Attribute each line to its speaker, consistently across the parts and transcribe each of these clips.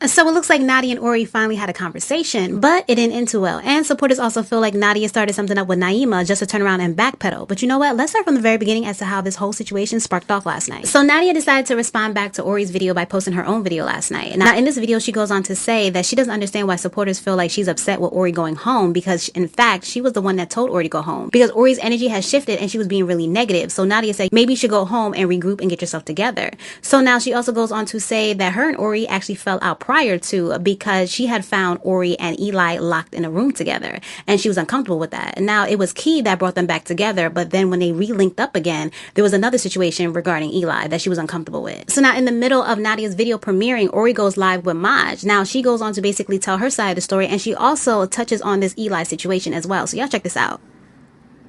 Speaker 1: So it looks like Nadia and Orie finally had a conversation, but it didn't end too well. And supporters also feel like Nadia started something up with Nyema just to turn around and backpedal. But you know what? Let's start from the very beginning as to how this whole situation sparked off last night. So Nadia decided to respond back to Orie's video by posting her own video last night. Now in this video, she goes on to say that she doesn't understand why supporters feel like she's upset with Orie going home, because in fact, she was the one that told Orie to go home, because Orie's energy has shifted and she was being really negative. So Nadia said, maybe you should go home and regroup and get yourself together. So now she also goes on to say that her and Orie actually fell out prior to, because she had found Orie and Eli locked in a room together and she was uncomfortable with that. And now it was Key that brought them back together, but then when they re-linked up again, there was another situation regarding Eli that she was uncomfortable with. So now in the middle of Nadia's video premiering, Orie goes live with Maj. Now she goes on to basically tell her side of the story, and she also touches on this Eli situation as well. So y'all check this out.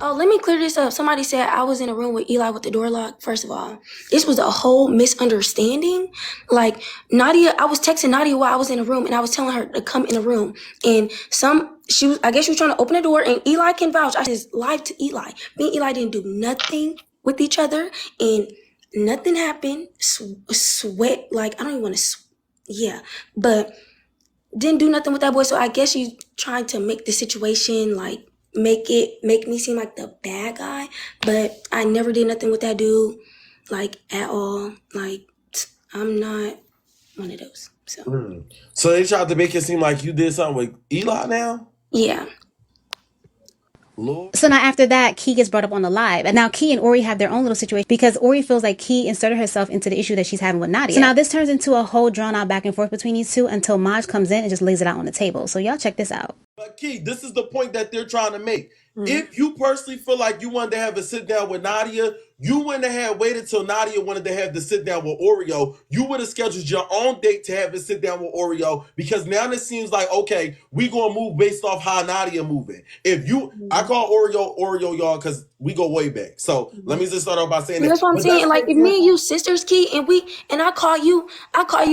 Speaker 2: Oh, let me clear this up. Somebody said I was in a room with Eli with the door locked. First of all, this was a whole misunderstanding. Like, Nadia, I was texting Nadia while I was in a room, and I was telling her to come in the room. And I guess she was trying to open the door, and Eli can vouch. I just lied to Eli. Me and Eli didn't do nothing with each other, and nothing happened. Sweat, like, I don't even want to, yeah. But didn't do nothing with that boy, so I guess she's trying to make the situation, like, make me seem like the bad guy, but I never did nothing with that dude, like, at all. Like, I'm not one of those.
Speaker 3: So they tried to make it seem like you did something with Eli now?
Speaker 2: Yeah.
Speaker 3: Lord.
Speaker 1: So now after that, Key gets brought up on the live. And now Key and Orie have their own little situation, because Orie feels like Key inserted herself into the issue that she's having with Nadia. So now this turns into a whole drawn out back and forth between these two until Maj comes in and just lays it out on the table. So y'all check this out.
Speaker 3: But Key, this is the point that they're trying to make. If you personally feel like you wanted to have a sit down with Nadia, you wouldn't have waited till Nadia wanted to have the sit down with Oreo. You would have scheduled your own date to have a sit down with Oreo, because now it seems like, okay, we gonna move based off how Nadia moving. If you, I call Oreo, y'all, because we go way back. So let me just start off by saying
Speaker 2: That's what I'm saying. Like, if me and you sisters, Key, and I call you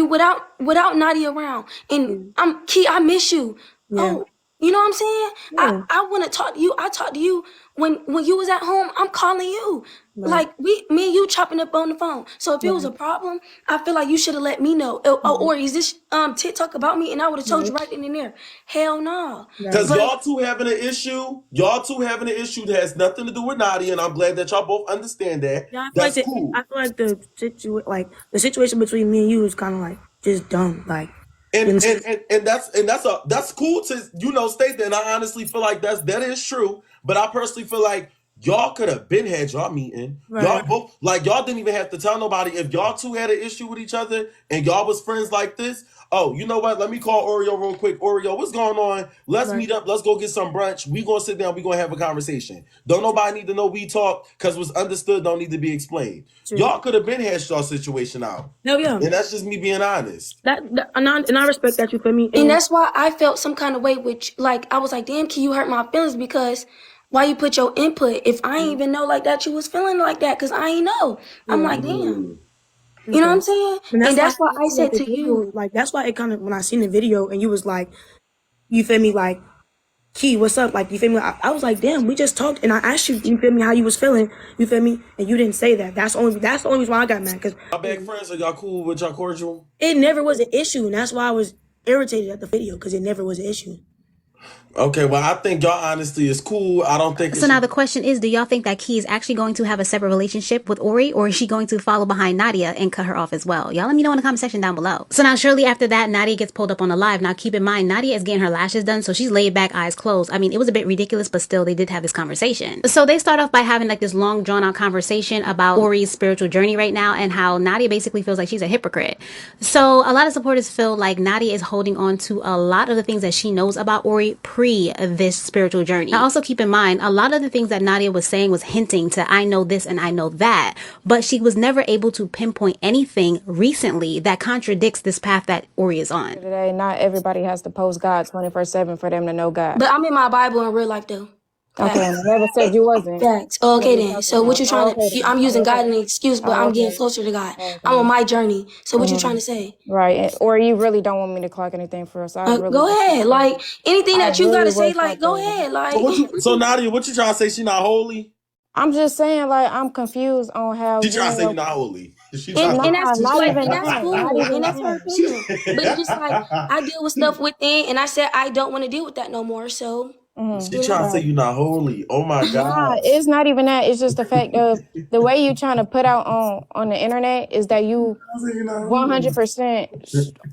Speaker 2: without Nadia around, and I'm Key, I miss you. Yeah. Oh, you know what I'm saying? Yeah. I want to talk to you. I talked to you when you was at home. I'm calling you. Right. Like, me and you chopping up on the phone. So if it was a problem, I feel like you should have let me know. Or is this TikTok about me? And I would have told you right then and there. Hell no.
Speaker 3: Because y'all two having an issue. Y'all two having an issue that has nothing to do with Nadia, and I'm glad that y'all both understand that.
Speaker 4: Yeah,
Speaker 3: That's cool.
Speaker 4: I feel like the situation between me and you is kind of like just dumb. Like.
Speaker 3: And that's cool to state that. And I honestly feel like that is true. But I personally feel like y'all could have been had y'all meeting. Right. Y'all both, like, y'all didn't even have to tell nobody. If y'all two had an issue with each other and y'all was friends like this, oh, you know what? Let me call Oreo real quick. Oreo, what's going on? Let's meet up. Let's go get some brunch. We gonna sit down. We gonna have a conversation. Don't nobody need to know we talk, because what's understood don't need to be explained. True. Y'all could have been hashed y'all situation out.
Speaker 4: Hell yeah.
Speaker 3: And that's just me being honest.
Speaker 4: And I respect that, you feel me?
Speaker 2: And that's why I felt some kind of way, which, like, I was like, damn, Key, you hurt my feelings, because why you put your input if I ain't even know like that you was feeling like that, because I ain't know. I'm like, damn. You know what I'm saying? And that's why I said to you.
Speaker 4: Like, that's why it kind of, when I seen the video and you was like, you feel me, like, Key, what's up? Like, you feel me? I was like, damn, we just talked and I asked you feel me, how you was feeling, you feel me? And you didn't say that. That's the only reason why I got mad. Because
Speaker 3: y'all back friends, are y'all cool with y'all cordial?
Speaker 4: It never was an issue, and that's why I was irritated at the video, because it never was an issue.
Speaker 3: Okay, well, I think y'all honesty is cool. I don't think
Speaker 1: so. Now the question is, do y'all think that Key is actually going to have a separate relationship with Orie, or is she going to follow behind Nadia and cut her off as well? Y'all let me know in the comment section down below. So now shortly after that, Nadia gets pulled up on the live. Now keep in mind, Nadia is getting her lashes done, so she's laid back, eyes closed. I mean, it was a bit ridiculous, but still they did have this conversation. So they start off by having like this long drawn out conversation about Orie's spiritual journey right now, and how Nadia basically feels like she's a hypocrite. So a lot of supporters feel like Nadia is holding on to a lot of the things that she knows about Orie pre this spiritual journey. Now also keep in mind, a lot of the things that Nadia was saying was hinting to I know this and I know that, but she was never able to pinpoint anything recently that contradicts this path that Orie is on.
Speaker 5: Today, not everybody has to post God 24/7 for them to know God.
Speaker 2: But I'm in my Bible in real life though.
Speaker 5: Okay, I never said you wasn't.
Speaker 2: Facts. Okay then. So what you trying to? I'm using God as an excuse, but I'm getting closer to God. I'm on my journey. So what you trying to say?
Speaker 5: Right. Or you really don't want me to clock anything for us?
Speaker 2: Go ahead. Like anything that you gotta say, like go ahead. Like.
Speaker 3: So Nadia, what you trying to say? She not holy?
Speaker 5: I'm just saying, like, I'm confused on how.
Speaker 3: She trying to say you not holy. She
Speaker 2: And
Speaker 3: trying
Speaker 2: that's
Speaker 5: Nah, not
Speaker 2: like,
Speaker 5: even
Speaker 2: and that's
Speaker 5: that. Not
Speaker 2: cool, and
Speaker 5: even
Speaker 2: that's her
Speaker 5: that.
Speaker 2: opinion. But it's just like I deal with stuff within, and I said I don't want to deal with that no more. So,
Speaker 3: She
Speaker 2: you know,
Speaker 3: trying to say
Speaker 5: Right.
Speaker 3: you're not holy. Oh my
Speaker 5: Nah,
Speaker 3: God.
Speaker 5: it's not even that. It's just the fact of the way you trying to put out on the internet is that you 100%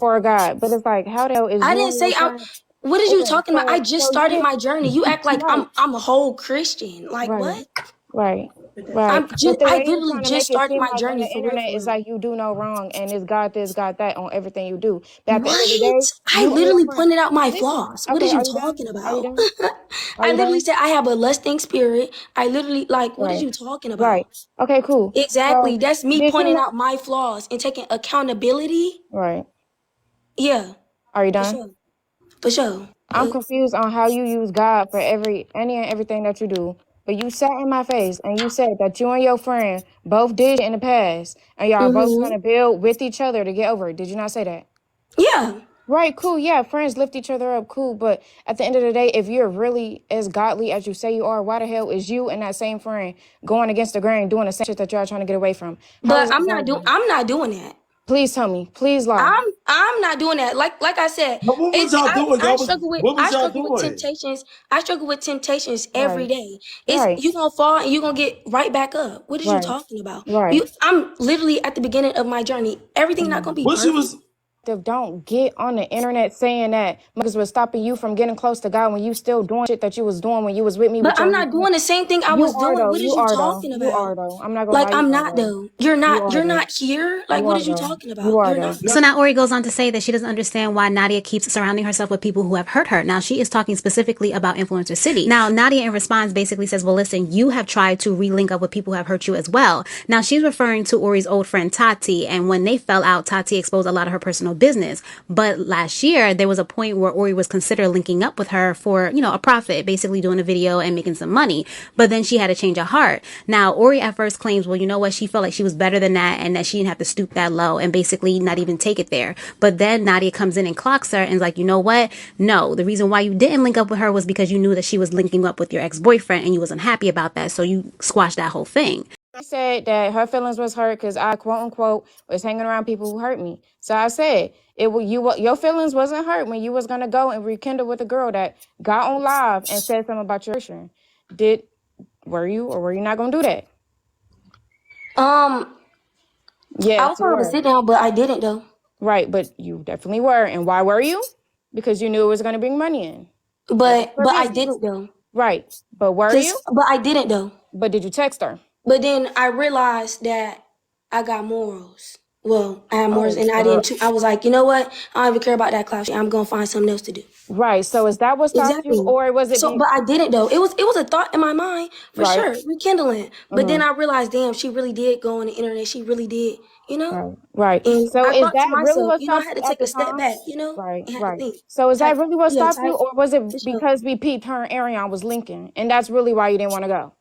Speaker 5: for God. But it's like, how the hell is
Speaker 2: I
Speaker 5: you
Speaker 2: didn't
Speaker 5: and your
Speaker 2: say I'm.
Speaker 5: friend?
Speaker 2: What is you
Speaker 5: Okay,
Speaker 2: talking about? I just
Speaker 5: so you
Speaker 2: started
Speaker 5: didn't.
Speaker 2: my journey. You act like
Speaker 5: Right,
Speaker 2: I'm a whole Christian. Like
Speaker 5: right,
Speaker 2: what?
Speaker 5: right, right. But the
Speaker 2: I
Speaker 5: way you're
Speaker 2: literally
Speaker 5: trying to
Speaker 2: just
Speaker 5: make it
Speaker 2: started
Speaker 5: seem
Speaker 2: my
Speaker 5: like on
Speaker 2: journey
Speaker 5: the
Speaker 2: for real,
Speaker 5: internet
Speaker 2: for
Speaker 5: is
Speaker 2: real.
Speaker 5: like you do no wrong and it's God this, God that on everything you do. But at the end of the
Speaker 2: What?
Speaker 5: day,
Speaker 2: I
Speaker 5: you and your
Speaker 2: literally
Speaker 5: friend.
Speaker 2: pointed out my
Speaker 5: Listen,
Speaker 2: flaws. What
Speaker 5: okay,
Speaker 2: is you
Speaker 5: are you done?
Speaker 2: talking
Speaker 5: Are you
Speaker 2: about?
Speaker 5: done? Are
Speaker 2: I
Speaker 5: you
Speaker 2: literally
Speaker 5: done?
Speaker 2: said I have a lusting spirit. I literally like. What is
Speaker 5: Right,
Speaker 2: you talking
Speaker 5: right.
Speaker 2: about?
Speaker 5: Okay, cool.
Speaker 2: Exactly.
Speaker 5: So
Speaker 2: That's me
Speaker 5: did you
Speaker 2: pointing
Speaker 5: know?
Speaker 2: out my flaws and taking accountability.
Speaker 5: Right.
Speaker 2: Yeah,
Speaker 5: Are you
Speaker 2: for
Speaker 5: done?
Speaker 2: sure. For sure.
Speaker 5: I'm confused on how you use God for any and everything that you do. But you sat in my face and you said that you and your friend both did in the past and y'all are both trying to build with each other to get over it. Did you not say that?
Speaker 2: Yeah.
Speaker 5: Right, cool. Yeah, friends lift each other up, cool. But at the end of the day, if you're really as godly as you say you are, why the hell is you and that same friend going against the grain, doing the same shit that y'all trying to get away from? How is
Speaker 2: But
Speaker 5: that godly?
Speaker 2: I'm not doing that.
Speaker 5: Please tell me. Please lie.
Speaker 2: I'm not doing that. Like I said,
Speaker 3: But what was y'all doing? What was
Speaker 2: I
Speaker 3: y'all
Speaker 2: struggle with
Speaker 3: doing?
Speaker 2: temptations. I struggle with temptations every
Speaker 5: Right,
Speaker 2: day. It's
Speaker 5: right,
Speaker 2: you gonna fall and you gonna get right back up. What is you
Speaker 5: right,
Speaker 2: talking about?
Speaker 5: right.
Speaker 2: I'm literally at the beginning of my journey. Everything not gonna be
Speaker 3: What she
Speaker 2: perfect.
Speaker 3: was
Speaker 5: Don't get on the internet saying that because was stopping you from getting close to God when you still doing shit that you was doing when you was with me
Speaker 2: But
Speaker 5: with
Speaker 2: I'm
Speaker 5: your
Speaker 2: not doing the same thing I
Speaker 5: you
Speaker 2: was
Speaker 5: are
Speaker 2: doing.
Speaker 5: though.
Speaker 2: What is
Speaker 5: You
Speaker 2: you
Speaker 5: are though.
Speaker 2: talking
Speaker 5: You
Speaker 2: about?
Speaker 5: are though. I'm not gonna
Speaker 2: Like
Speaker 5: lie, you
Speaker 2: I'm
Speaker 5: are
Speaker 2: not
Speaker 5: though.
Speaker 2: though.
Speaker 5: You are
Speaker 2: You're
Speaker 5: though.
Speaker 2: not here. Like
Speaker 5: You
Speaker 2: what
Speaker 5: are
Speaker 2: is you
Speaker 5: though.
Speaker 2: talking
Speaker 5: You
Speaker 2: about?
Speaker 5: are
Speaker 2: You're
Speaker 5: though.
Speaker 2: not.
Speaker 1: So now Ori goes on to say that she doesn't understand why Nadia keeps surrounding herself with people who have hurt her. Now she is talking specifically about Influencer City. Now Nadia in response basically says, well, listen, you have tried to re-link up with people who have hurt you as well. Now she's referring to Ori's old friend Tati, and when they fell out, Tati exposed a lot of her personal business. But last year there was a point where Ori was considering linking up with her for, a profit, basically doing a video and making some money. But then she had a change of heart. Now Ori at first claims, well, you know what, she felt like she was better than that and that she didn't have to stoop that low and basically not even take it there. But then Nadia comes in and clocks her and is like, you know what? No, the reason why you didn't link up with her was because you knew that she was linking up with your ex-boyfriend and you wasn't happy about that. So you squashed that whole thing.
Speaker 5: She said that her feelings was hurt because I quote unquote was hanging around people who hurt me. So I said your feelings wasn't hurt when you was gonna go and rekindle with a girl that got on live and said something about your boyfriend. Were you or were you not gonna do that?
Speaker 2: Um, I
Speaker 5: Yes,
Speaker 2: was
Speaker 5: you
Speaker 2: told to
Speaker 5: were.
Speaker 2: sit down, but I didn't though.
Speaker 5: Right, but you definitely were. And why were you? Because you knew it was gonna bring money in. That was her
Speaker 2: But I
Speaker 5: business.
Speaker 2: didn't though.
Speaker 5: Right. But were you?
Speaker 2: But I didn't though.
Speaker 5: But did you text her?
Speaker 2: But then I realized that I got morals. Well, I had morals,
Speaker 5: Oh,
Speaker 2: and I
Speaker 5: girl.
Speaker 2: didn't. I was like, you know what? I don't even care about that clout shit. I'm gonna find something else to do.
Speaker 5: Right. So is that what stopped you,
Speaker 2: Exactly.
Speaker 5: or was it
Speaker 2: So, but I didn't though. It was a thought in my mind for
Speaker 5: right?
Speaker 2: sure, rekindling. But then
Speaker 5: Mm-hmm.
Speaker 2: I realized, damn, she really did go on the internet. She really did, you know.
Speaker 5: Right. Right.
Speaker 2: And
Speaker 5: So
Speaker 2: I
Speaker 5: is
Speaker 2: thought to
Speaker 5: that really
Speaker 2: myself,
Speaker 5: what
Speaker 2: I
Speaker 5: stopped
Speaker 2: had
Speaker 5: you
Speaker 2: to
Speaker 5: at
Speaker 2: take
Speaker 5: the
Speaker 2: a step
Speaker 5: time?
Speaker 2: back,
Speaker 5: Right.
Speaker 2: and had to
Speaker 5: Right.
Speaker 2: think.
Speaker 5: So is that
Speaker 2: Type,
Speaker 5: really what
Speaker 2: yeah,
Speaker 5: stopped you,
Speaker 2: type
Speaker 5: or was
Speaker 2: for
Speaker 5: it
Speaker 2: sure.
Speaker 5: because we peeped her and Arion was linking, and that's really why you didn't want to go?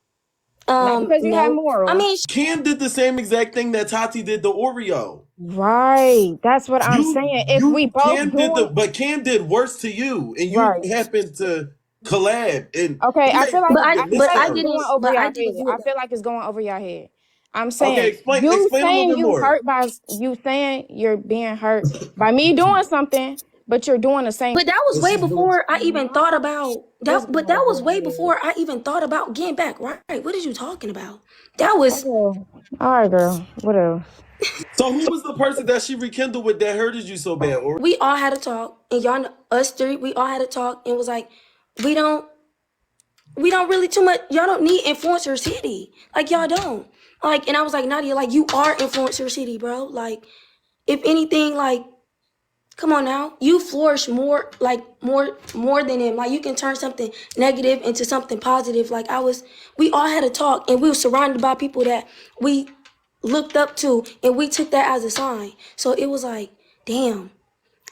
Speaker 5: Not because you had
Speaker 2: No. I
Speaker 5: morals.
Speaker 2: mean,
Speaker 3: Cam did the same exact thing that Tati did to Oreo.
Speaker 5: Right. That's what I'm saying. If we both
Speaker 3: Cam did
Speaker 5: doing
Speaker 3: but Cam did worse to you, and you
Speaker 5: right.
Speaker 3: happened to collab, and
Speaker 5: Okay,
Speaker 3: he ain't put the
Speaker 5: I feel
Speaker 3: miss
Speaker 5: like
Speaker 2: I
Speaker 5: it's
Speaker 3: down.
Speaker 5: going
Speaker 2: didn't.
Speaker 5: over
Speaker 2: But I
Speaker 5: your head.
Speaker 2: didn't do it
Speaker 5: I
Speaker 2: though.
Speaker 5: feel like it's going over your head. I'm
Speaker 3: Okay,
Speaker 5: saying you
Speaker 3: explain a little
Speaker 5: saying
Speaker 3: bit
Speaker 5: you
Speaker 3: more.
Speaker 5: hurt by you saying you're being hurt by me doing something, but you're doing the same.
Speaker 2: But that was way before I even thought about
Speaker 5: This
Speaker 2: that. But
Speaker 5: going
Speaker 2: that
Speaker 5: over
Speaker 2: was
Speaker 5: your
Speaker 2: way
Speaker 5: head.
Speaker 2: before I even thought about getting back. Right? What is you talking about? That was
Speaker 5: Okay. All right, girl. Whatever.
Speaker 3: So who was the person that she rekindled with that hurted you so bad? Or
Speaker 2: we all had a talk, and y'all, us three, we all had a talk, and was like, we don't, we don't really too much. Y'all don't need influencer city, like y'all don't. Like, and I was like, Nadia, like you are influencer city, bro. Like, if anything, like come on now. You flourish more, like more than him. Like you can turn something negative into something positive. Like we all had a talk and we were surrounded by people that we looked up to and we took that as a sign. So it was like, damn.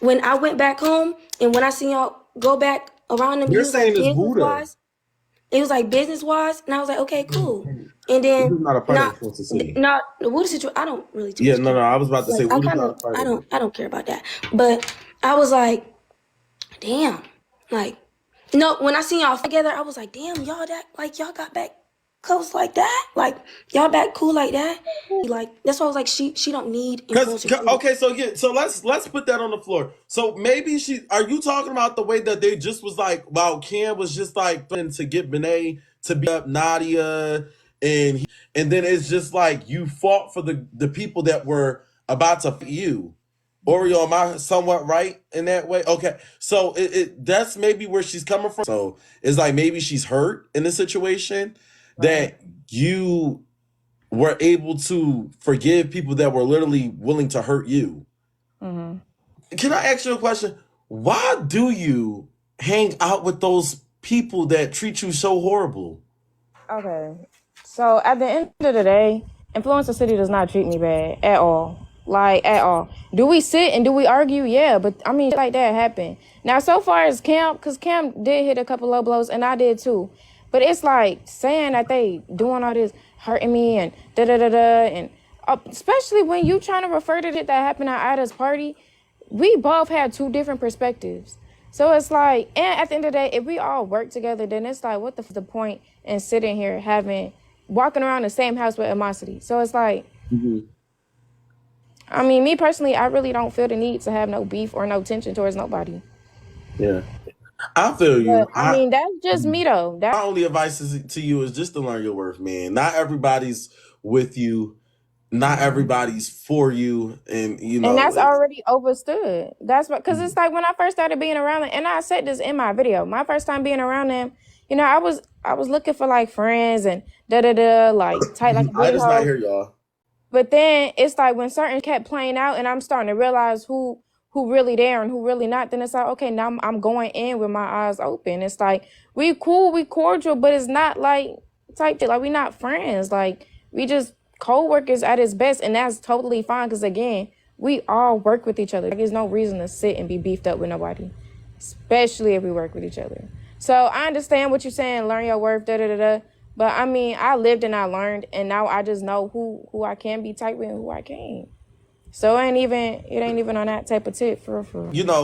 Speaker 2: When I went back home and when I seen y'all go back around them,
Speaker 3: you're saying it's Buddha.
Speaker 2: it was like business wise, and I was like, okay, cool. And
Speaker 3: This
Speaker 2: then
Speaker 3: is not a part of
Speaker 2: not
Speaker 3: Influencer City.
Speaker 2: not the water situation. I don't really too
Speaker 3: Yeah,
Speaker 2: much
Speaker 3: no,
Speaker 2: care.
Speaker 3: no. I was about to say
Speaker 2: Like I
Speaker 3: Woody's
Speaker 2: kind
Speaker 3: not a
Speaker 2: of
Speaker 3: part of it.
Speaker 2: I don't care about that. But I was like, damn, like no. When I seen y'all together, I was like, damn, y'all that like y'all got back close like that? Like, y'all back cool like that? Like, that's why I was like, she don't need influencer.
Speaker 3: Okay, so yeah, so let's put that on the floor. So maybe are you talking about the way that they just was like, wow, Cam was just like to get Benet to beat up Nadia, and then it's just like you fought for the people that were about to fight you. Orie, am I somewhat right in that way? Okay, so that's maybe where she's coming from. So it's like maybe she's hurt in the situation that you were able to forgive people that were literally willing to hurt you.
Speaker 5: Mm-hmm.
Speaker 3: Can I ask you a question? Why do you hang out with those people that treat you so horrible?
Speaker 5: Okay. So at the end of the day, Influencer City does not treat me bad at all. Like, at all. Do we sit and do we argue? Yeah, but I mean, shit like that happen. Now, so far as Cam, because Cam did hit a couple low blows, and I did too. But it's like saying that they doing all this, hurting me, and da-da-da-da, and especially when you trying to refer to it that happened at Ida's party, we both had two different perspectives. So it's like, and at the end of the day, if we all work together, then it's like, what the point in sitting here walking around the same house with animosity? So it's like, I mean, me personally, I really don't feel the need to have no beef or no tension towards nobody.
Speaker 3: Yeah, I feel you.
Speaker 5: But, I mean, that's just me though.
Speaker 3: My only advice to you is just to learn your worth, man. Not everybody's with you. Not everybody's for you, and
Speaker 5: And that's already overstood. That's what, because it's like when I first started being around them, and I said this in my video, my first time being around them, you know, I was looking for like friends and like tight like a
Speaker 3: I just not here, y'all.
Speaker 5: But then it's like when certain kept playing out, and I'm starting to realize who really there and who really not. Then it's like, okay, now I'm going in with my eyes open. It's like we cool, we cordial, but it's not like type shit. Like we not friends. Like we just co-workers at its best, and that's totally fine. Because again, we all work with each other. Like, there's no reason to sit and be beefed up with nobody, especially if we work with each other. So I understand what you're saying. Learn your worth, da. But I mean, I lived and I learned, and now I just know who I can be tight with and who I can't. So it ain't even on that type of tip for.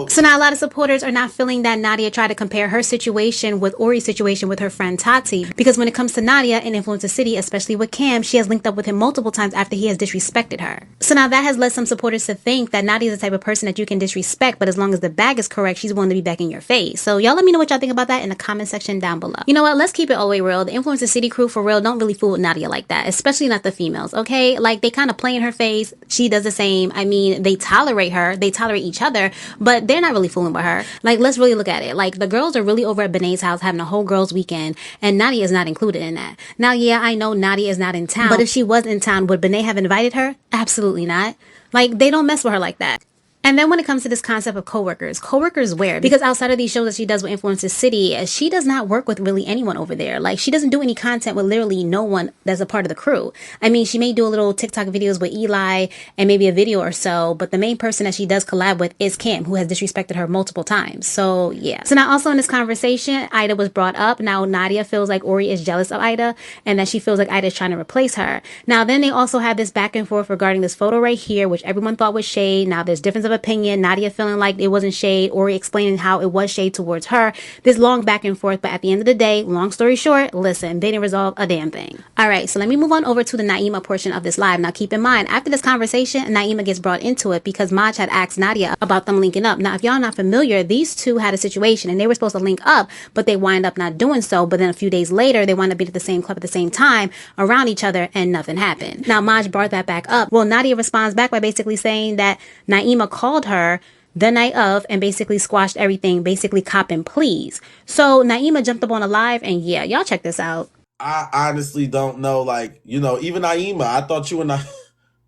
Speaker 1: So now a lot of supporters are not feeling that Nadia tried to compare her situation with Orie's situation with her friend Tati, because when it comes to Nadia in Influencer City, especially with Cam, she has linked up with him multiple times after he has disrespected her. So now that has led some supporters to think that Nadia is the type of person that you can disrespect, but as long as the bag is correct, she's willing to be back in your face. So y'all let me know what y'all think about that in the comment section down below. You know what? Let's keep it all the way real. The Influencer City crew for real don't really fool with Nadia like that, especially not the females, okay? Like they kind of play in her face. She does the same. I mean, they tolerate her, they tolerate each other, but they're not really fooling with her. Like, let's really look at it. Like, the girls are really over at Benet's house having a whole girls' weekend, and Nadia is not included in that. Now, yeah, I know Nadia is not in town, but if she was in town, would Benet have invited her? Absolutely not. Like, they don't mess with her like that. And then when it comes to this concept of coworkers where? Because outside of these shows that she does with Influencer City, she does not work with really anyone over there. Like, she doesn't do any content with literally no one that's a part of the crew. I mean, she may do a little TikTok videos with Eli and maybe a video or so, but the main person that she does collab with is Cam, who has disrespected her multiple times. So, yeah. So now also in this conversation, Ida was brought up. Now, Nadia feels like Orie is jealous of Ida and that she feels like Ida is trying to replace her. Now, then they also have this back and forth regarding this photo right here, which everyone thought was shade. Now, there's difference of opinion. Nadia feeling like it wasn't shade, Orie explaining how it was shade towards her. This long back and forth, but at the end of the day, long story short, listen, they didn't resolve a damn thing. All right, so let me move on over to the Nyema portion of this live. Now, keep in mind, after this conversation, Nyema gets brought into it because Maj had asked Nadia about them linking up. Now, if y'all not familiar, these two had a situation and they were supposed to link up, but they wind up not doing so. But then a few days later, they wind up being at the same club at the same time around each other and nothing happened. Now, Maj brought that back up. Well, Nadia responds back by basically saying that Nyema called her the night of and basically squashed everything, basically cop and please. So Nyema jumped up on a live, and yeah, y'all check this out.
Speaker 3: I honestly don't know, like, even Nyema, I thought you and I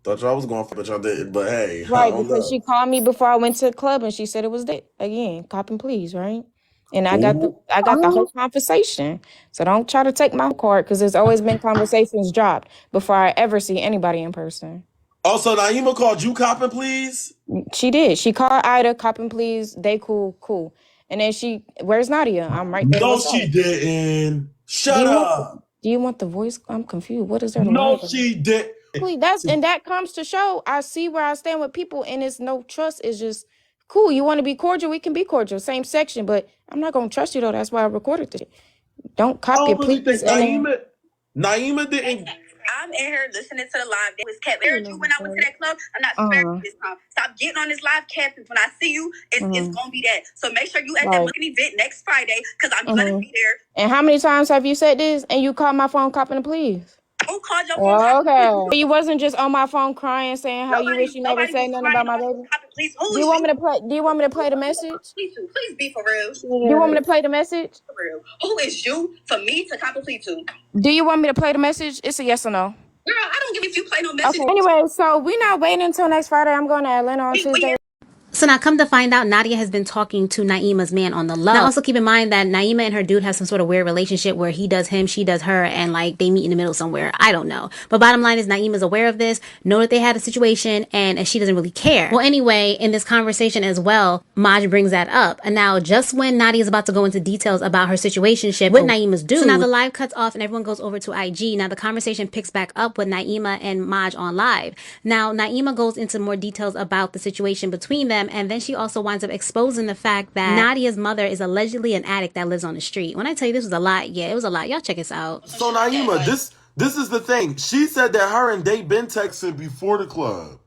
Speaker 3: thought y'all was going for, but y'all didn't. But hey,
Speaker 5: right, because she called me before I went to the club and she said it was that again, cop and please, right? And I got the whole conversation. So don't try to take my card, because there's always been conversations dropped before I ever see anybody in person.
Speaker 3: Also, Nyema called you copping, please?
Speaker 5: She did. She called Ida, copping, please. They cool. And then where's Nadia? I'm right there.
Speaker 3: No, she didn't. Shut up.
Speaker 5: Do you want the voice? I'm confused. What is there to
Speaker 3: No, she did.
Speaker 5: That comes to show. I see where I stand with people, and it's no trust. It's just cool. You want to be cordial? We can be cordial. Same section, but I'm not gonna trust you though. That's why I recorded it. Don't copy it, please.
Speaker 3: Naima didn't.
Speaker 6: I'm in here listening to the live. It was kept. I heard you when I went to that club. I'm not sparing you this time. Stop getting on this live capping. When I see you, it's gonna be that. So make sure you at that looking event next Friday because I'm gonna be there.
Speaker 5: And how many times have you said this? And you called my phone copping the please?
Speaker 6: Who called your phone?
Speaker 5: Okay. You wasn't just on my phone crying, saying how you wish you never said nothing about my baby. Do you want me to play? Do you want me to play the message?
Speaker 6: Please be for real.
Speaker 5: Do you want me to play the message?
Speaker 6: For real. Who is you for me to cop a plea to?
Speaker 5: Do you want me to play the message? It's a yes or no.
Speaker 6: Girl, I don't give if you play no message.
Speaker 5: Okay. Anyway, so we're not waiting until next Friday. I'm going to Atlanta on Tuesday.
Speaker 1: So now come to find out, Nadia has been talking to Naima's man on the low. Now also keep in mind that Naima and her dude have some sort of weird relationship where he does him, she does her, and like they meet in the middle somewhere. I don't know. But bottom line is Naima's aware of this, know that they had a situation, and she doesn't really care. Well, anyway, in this conversation as well, Maj brings that up. And now just when Nadia's about to go into details about her situationship with Naima's dude, so now the live cuts off and everyone goes over to IG. Now the conversation picks back up with Naima and Maj on live. Now Naima goes into more details about the situation between them, and then she also winds up exposing the fact that Nadia's mother is allegedly an addict that lives on the street. When I tell you this was a lot, yeah, it was a lot. Y'all check this out.
Speaker 3: So Naima, this is the thing. She said that her and Day been texting before the club.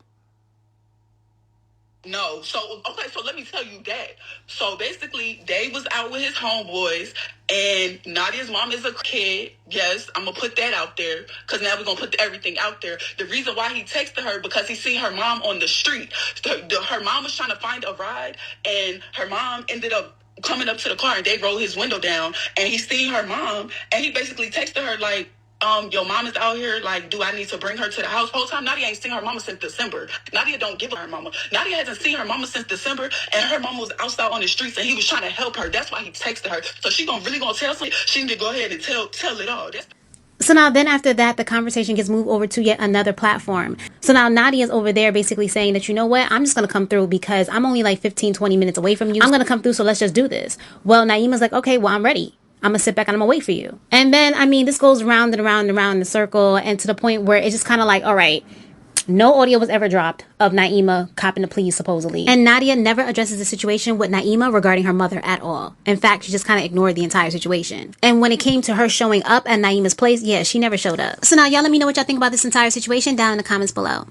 Speaker 7: No, so let me tell you that. So basically, Dave was out with his homeboys, and Nadia's mom is a kid. Yes, I'm gonna put that out there because now we're gonna put everything out there. The reason why he texted her because he seen her mom on the street. Her mom was trying to find a ride, and her mom ended up coming up to the car, and Dave rolled his window down, and he seen her mom, and he basically texted her like, your mom is out here, like, do I need to bring her to the house? Whole time, Nadia ain't seen her mama since December. Nadia don't give her mama. Nadia hasn't seen her mama since December, and her mama was outside on the streets, and he was trying to help her. That's why he texted her. So she really gonna tell something? She need to go ahead and tell it all.
Speaker 1: So now then after that, the conversation gets moved over to yet another platform. So now Nadia's over there basically saying that, you know what, I'm just going to come through because I'm only like 15, 20 minutes away from you. I'm going to come through, so let's just do this. Well, Naima's like, okay, well, I'm ready. I'm going to sit back and I'm going to wait for you. And then, I mean, this goes round and around and around in the circle, and to the point where it's just kind of like, all right, no audio was ever dropped of Naima copping the plea, supposedly. And Nadia never addresses the situation with Naima regarding her mother at all. In fact, she just kind of ignored the entire situation. And when it came to her showing up at Naima's place, yeah, she never showed up. So now y'all let me know what y'all think about this entire situation down in the comments below.